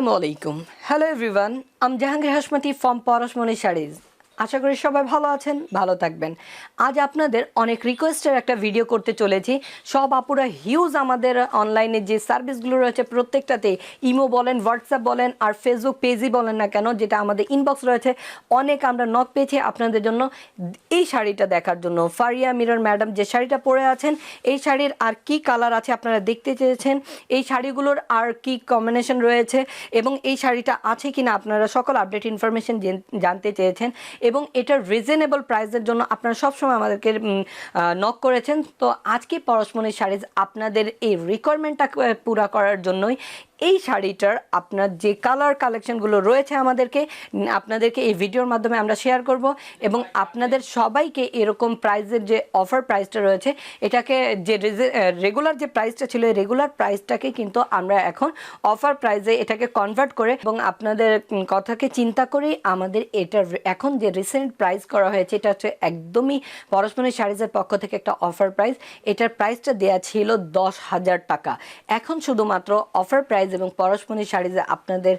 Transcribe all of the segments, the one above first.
আসসালামু আলাইকুম। Hello everyone, আমি জাহাঙ্গীর হাশমাতি ফ্রম পরশমণি শাড়িজ। আশা করি সবাই ভালো আছেন, ভালো থাকবেন। আজ আপনাদের অনেক রিকোয়েস্টের একটা ভিডিও করতে চলেছি। সব আপুরা হিউজ আমাদের অনলাইনে যে সার্ভিসগুলো রয়েছে প্রত্যেকটাতে, ইমো বলেন, হোয়াটসঅ্যাপ বলেন, আর ফেসবুক পেজই বলেন না কেন, যেটা আমাদের ইনবক্স রয়েছে, অনেক আমরা নক পেয়েছি আপনাদের জন্য এই শাড়িটা দেখার জন্য। ফারিয়া মিরর ম্যাডাম যে শাড়িটা পরে আছেন, এই শাড়ির আর কি কালার আছে আপনারা দেখতে চেয়েছেন, এই শাড়িগুলোর আর কি কম্বিনেশন রয়েছে এবং এই শাড়িটা আছে কিনা আপনারা সকল আপডেট ইনফরমেশন জানতে চেয়েছেন এবং এটার রিজনেবল প্রাইসের জন্য আপনারা সবসময় আমাদেরকে নক করেছেন। তো আজকে পরশমণি শাড়িজ আপনাদের এই রিকোয়ারমেন্টটা পুরা করার জন্যই এই শাড়িটার আপনার যে কালার কালেকশনগুলো রয়েছে আপনাদেরকে এই ভিডিওর মাধ্যমে আমরা শেয়ার করব এবং আপনাদের সবাইকে এরকম প্রাইসের যে অফার প্রাইসটা রয়েছে, এটাকে যে রেগুলার যে প্রাইসটা ছিল এই রেগুলার প্রাইসটাকে কিন্তু আমরা এখন অফার প্রাইসে এটাকে কনভার্ট করে এবং আপনাদের কথাকে চিন্তা করেই আমাদের এটার এখন যে রিসেন্ট প্রাইস করা হয়েছে, এটা হচ্ছে একদমই পরশমণি শাড়িজের পক্ষ থেকে একটা অফার প্রাইস। এটার প্রাইসটা দেওয়া ছিল 10,000 টাকা। এখন শুধুমাত্র অফার প্রাইস এবং পরশমণি শাড়িজে আপনাদের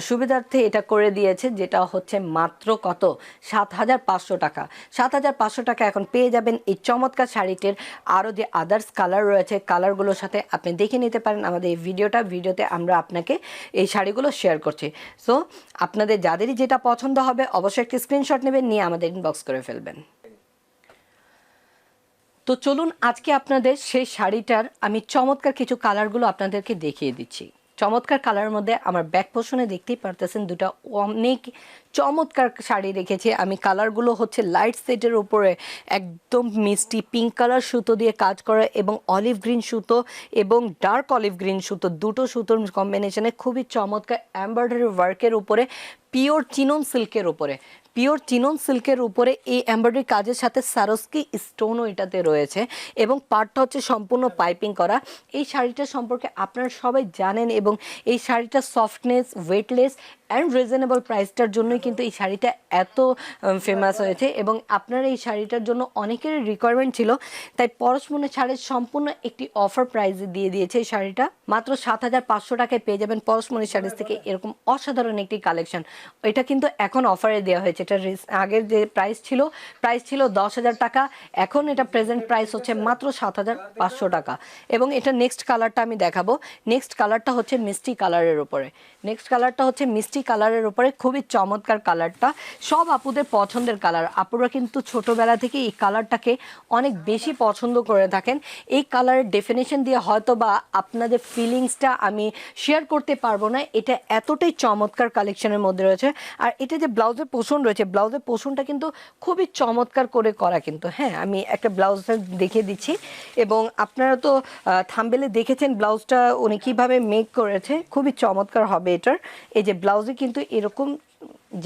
সুবিধার্থে এটা করে দিয়েছে, যেটা হচ্ছে মাত্র কত, 7,500 টাকা। 7,500 টাকা এখন পেয়ে যাবেন এই চমৎকার শাড়িটির আরও যে আদার্স কালার রয়েছে, কালারগুলোর সাথে আপনি দেখে নিতে পারেন আমাদের এই ভিডিওতে আমরা আপনাকে এই শাড়িগুলো শেয়ার করছি। সো আপনাদের যাদেরই যেটা পছন্দ হবে অবশ্যই একটি স্ক্রিনশট নেবেন, নিয়ে আমাদের ইনবক্স করে ফেলবেন। তো চলুন আজকে আপনাদের সেই শাড়িটার আমি চমৎকার কিছু কালারগুলো আপনাদেরকে দেখিয়ে দিচ্ছি। চমৎকার কালারের মধ্যে আমার ব্যাক পোর্শনে দেখতেই পারতেছেন দুটো অনেক চমৎকার শাড়ি রেখেছি আমি। কালারগুলো হচ্ছে লাইট সেটের উপরে একদম মিষ্টি পিঙ্ক কালার সুতো দিয়ে কাজ করা এবং অলিভ গ্রিন সুতো এবং ডার্ক অলিভ গ্রিন সুতো, দুটো সুতোর কম্বিনেশনে খুবই চমৎকার এমব্রয়ডারি ওয়ার্কের উপরে, পিওর চিনন সিল্কের উপরে এই এমব্রয়ডারি কাজের সাথে সারস্কি স্টোনও এটাতে রয়েছে এবং পার্টটা হচ্ছে সম্পূর্ণ পাইপিং করা। এই শাড়িটা সম্পর্কে আপনারা সবাই জানেন এবং এই শাড়িটা সফটনেস, ওয়েটলেস অ্যান্ড রিজনেবল প্রাইসটার জন্যই কিন্তু এই শাড়িটা এত ফেমাস হয়েছে এবং আপনারা এই শাড়িটার জন্য অনেকেরই রিকোয়ারমেন্ট ছিল, তাই পরশমণি শাড়ির সম্পূর্ণ একটি অফার প্রাইসে দিয়ে দিয়েছে এই শাড়িটা। মাত্র 7,500 টাকায় পেয়ে যাবেন পরশমণি শাড়িজ থেকে এরকম অসাধারণ একটি কালেকশন। এটা কিন্তু এখন অফারে দেওয়া হয়েছে। এটা আগের যে প্রাইস ছিল 10,000 টাকা, এখন এটা প্রেজেন্ট প্রাইস হচ্ছে মাত্র 7,500 টাকা। এবং এটা নেক্সট কালারটা আমি দেখাবো। নেক্সট কালারটা হচ্ছে মিষ্টি কালারের উপরে খুবই চমৎকার কালারটা, সব আপুদের পছন্দের কালার। আপুরা কিন্তু ছোটবেলা থেকে এই কালারটাকে অনেক বেশি পছন্দ করে থাকেন। এই কালারের ডেফিনেশন দিয়ে হয়তো বা আপনাদের ফিলিংসটা আমি শেয়ার করতে পারবো না, এটা এতটাই চমৎকার কালেকশনের মধ্যে রয়েছে। আর এটা যে ব্লাউজের পোষণ রয়েছে, ব্লাউজের পোষণটা কিন্তু খুবই চমৎকার করে করা কিন্তু। হ্যাঁ, আমি একটা ব্লাউজটা দেখিয়ে দিচ্ছি এবং আপনারা তো থাম্বনেলে দেখেছেন ব্লাউজটা উনি কীভাবে মেক করেছে, খুবই চমৎকার হবে এটার। এই যে ব্লাউজে কিন্তু এরকম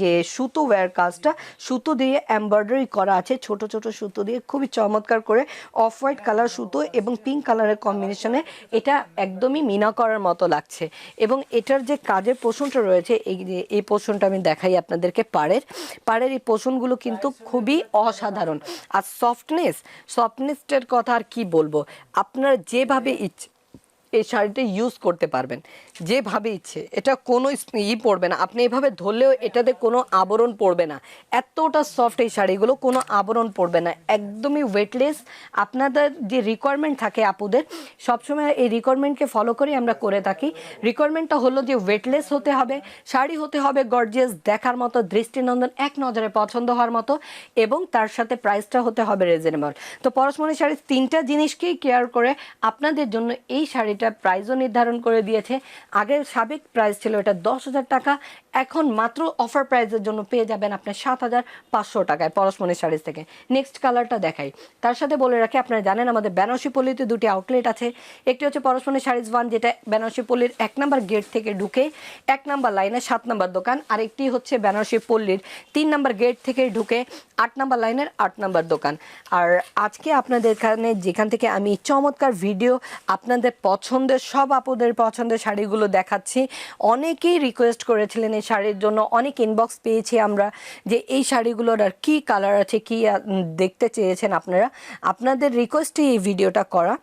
যে সুতো ওয়্যার কাজটা, সুতো দিয়ে এমব্রয়ডারি করা আছে, ছোট ছোট সুতো দিয়ে খুবই চমৎকার করে অফ হোয়াইট কালার সুতো এবং পিঙ্ক কালারের কম্বিনেশনে এটা একদমই মিনা করার মতো লাগছে। এবং এটার যে কাজের পোষণটা রয়েছে, এই পোষণটা আমি দেখাই আপনাদেরকে। পাড়ের এই পোষণগুলো কিন্তু খুবই অসাধারণ। আর সফটনেসটার কথা আর কি বলবো, আপনারা যেভাবে ইচ্ছে এই শাড়িটা ইউজ করতে পারবেন, যেভাবে ইচ্ছে। এটা কোনো পড়বে না, আপনি এভাবে ধরলেও এটাতে কোনো আবরণ পড়বে না, এতটা সফট এই শাড়িগুলো, কোনো আবরণ পড়বে না, একদমই ওয়েটলেস। আপনাদের যে রিকোয়ারমেন্ট থাকে আপুদের, সবসময় এই রিকোয়ারমেন্টকে ফলো করে আমরা করে থাকি। রিকোয়ারমেন্টটা হলো যে ওয়েটলেস হতে হবে, শাড়ি হতে হবে গর্জিয়াস, দেখার মতো, দৃষ্টিনন্দন, এক নজরে পছন্দ হওয়ার মতো এবং তার সাথে প্রাইসটা হতে হবে রিজনেবল। তো পরশমণি শাড়ির তিনটা জিনিসকেই কেয়ার করে আপনাদের জন্য এই শাড়ি প্রাইসও নির্ধারণ করে দিয়েছে। আগের সাবেক প্রাইস ছিল এটা 10,000 টাকা, এখন মাত্র অফার প্রাইসের জন্য পেয়ে যাবেন আপনার 7,500 টাকায় পরশমণি শাড়িজ থেকে। নেক্সট কালারটা দেখাই। তার সাথে বলে রাখি, আপনারা জানেন আমাদের বেনারসি পল্লীতে দুটি আউটলেট আছে। একটি হচ্ছে পরশমণি শাড়িজ 1, যেটা বেনারসি পল্লীর 1 নম্বর গেট থেকে ঢুকে 1 নম্বর লাইনে 7 নম্বর দোকান। আরেকটি হচ্ছে বেনারসি পল্লীর 3 নম্বর গেট থেকে ঢুকে 8 নম্বর লাইনের 8 নম্বর দোকান। আর আজকে আপনাদের এখানে যেখান থেকে আমি চমৎকার ভিডিও আপনাদের পছন্দের, সব আপুদের পছন্দের শাড়িগুলো দেখাচ্ছি, অনেকেই রিকোয়েস্ট করেছিলেন এই শাড়ির জন্য অনেক ইনবক্স পেয়েছি আমরা যে এই শাড়িগুলোর আর কী কালার আছে, কী দেখতে চেয়েছেন আপনারা। আপনাদের রিকোয়েস্টে এই ভিডিওটা করা।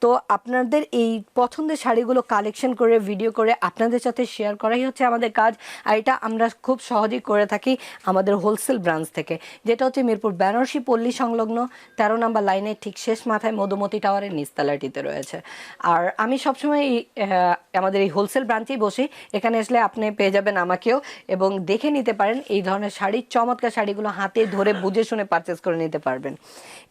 তো আপনাদের এই পছন্দের শাড়িগুলো কালেকশন করে ভিডিও করে আপনাদের সাথে শেয়ার করাই হচ্ছে আমাদের কাজ। আর এটা আমরা খুব সহজেই করে থাকি আমাদের হোলসেল ব্রাঞ্চ থেকে, যেটা হচ্ছে মিরপুর বেনারসি পল্লী সংলগ্ন 13 নম্বর লাইনের ঠিক শেষ মাথায় মধুমতি টাওয়ারের নিচতলাটিতে রয়েছে। আর আমি সবসময় আমাদের এই হোলসেল ব্রাঞ্চেই বসি, এখানে আসলে আপনি পেয়ে যাবেন আমাকেও এবং দেখে নিতে পারেন এই ধরনের শাড়ির চমৎকার শাড়িগুলো হাতে ধরে বুঝে শুনে পারচেস করে নিতে পারবেন।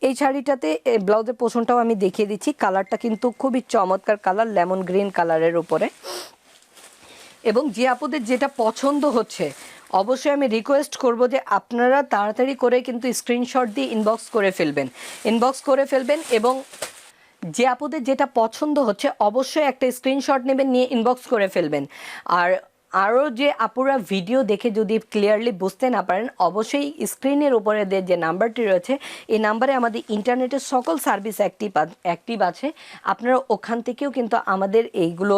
এই শাড়িটাতে ব্লাউজের পোষণটাও আমি দেখিয়ে দিচ্ছি। কালারটা কিন্তু খুবই চমৎকার কালার, লেমন গ্রিন কালারের উপরে। এবং যে আপুদের যেটা পছন্দ হচ্ছে অবশ্যই আমি রিকোয়েস্ট করব যে আপনারা তাড়াতাড়ি করে কিন্তু স্ক্রিনশট দিয়ে ইনবক্স করে ফেলবেন এবং যে আপুদের যেটা পছন্দ হচ্ছে অবশ্যই একটা স্ক্রিনশট নেবেন, নিয়ে ইনবক্স করে ফেলবেন। আর আরও যে আপুরা ভিডিও দেখে যদি ক্লিয়ারলি বুঝতে না পারেন, অবশ্যই স্ক্রিনের উপরে যে নাম্বারটি রয়েছে এই নাম্বারে আমাদের ইন্টারনেটের সকল সার্ভিস অ্যাক্টিভ আছে। আপনারা ওখান থেকেও কিন্তু আমাদের এইগুলো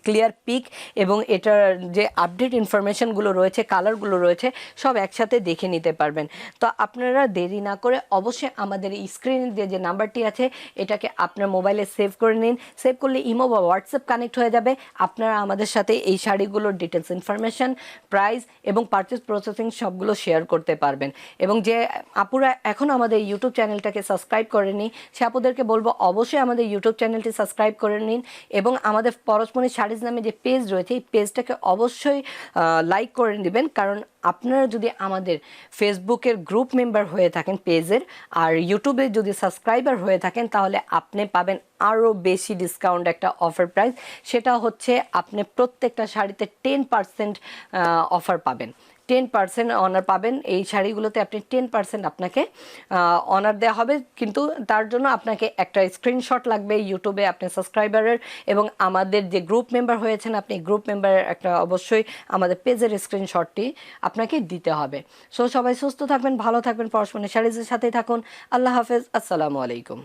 ক্লিয়ার পিক এবং এটার যে আপডেট ইনফরমেশনগুলো রয়েছে, কালারগুলো রয়েছে, সব একসাথে দেখে নিতে পারবেন। তো আপনারা দেরি না করে অবশ্যই আমাদের এই স্ক্রিনে যে নাম্বারটি আছে এটাকে আপনার মোবাইলে সেভ করে নিন। সেভ করলে ইমো বা হোয়াটসঅ্যাপ কানেক্ট হয়ে যাবে। আপনারা আমাদের সাথে এই শাড়িগুলোর ডিটেলস ইনফরমেশন, প্রাইস এবং পারচেস প্রসেসিং সবগুলো শেয়ার করতে পারবেন। এবং যে আপুরা এখন আমাদের ইউটিউব চ্যানেলটাকে সাবস্ক্রাইব করেনি সে আপুদেরকে বলবো অবশ্যই আমাদের ইউটিউব চ্যানেলটি সাবস্ক্রাইব করে নিন এবং আমাদের পরশমণি শাড়িজ নামে যে পেজ রয়েছে এই পেজটাকে অবশ্যই লাইক করে নেবেন। কারণ আপনারা যদি আমাদের ফেসবুকের গ্রুপ মেম্বার হয়ে থাকেন পেজের, আর ইউটিউবে যদি সাবস্ক্রাইবার হয়ে থাকেন, তাহলে আপনি পাবেন আরও বেশি ডিসকাউন্ট একটা অফার প্রাইস। সেটা হচ্ছে আপনি প্রত্যেকটা শাড়িতে 10% অফার পাবেন, 10% অনার পাবেন। এই শাড়িগুলোতে আপনি 10% আপনাকে অনার দেওয়া হবে, কিন্তু তার জন্য আপনাকে একটা স্ক্রিনশট লাগবে ইউটিউবে আপনি সাবস্ক্রাইবারের, এবং আমাদের যে গ্রুপ মেম্বার হয়েছেন আপনি গ্রুপ মেম্বারের একটা অবশ্যই আমাদের পেজের স্ক্রিনশটটি আপনাকে দিতে হবে। সো সবাই সুস্থ থাকবেন, ভালো থাকবেন, পরশমণি শাড়িজের সাথেই থাকুন। আল্লাহ হাফেজ, আসসালামু আলাইকুম।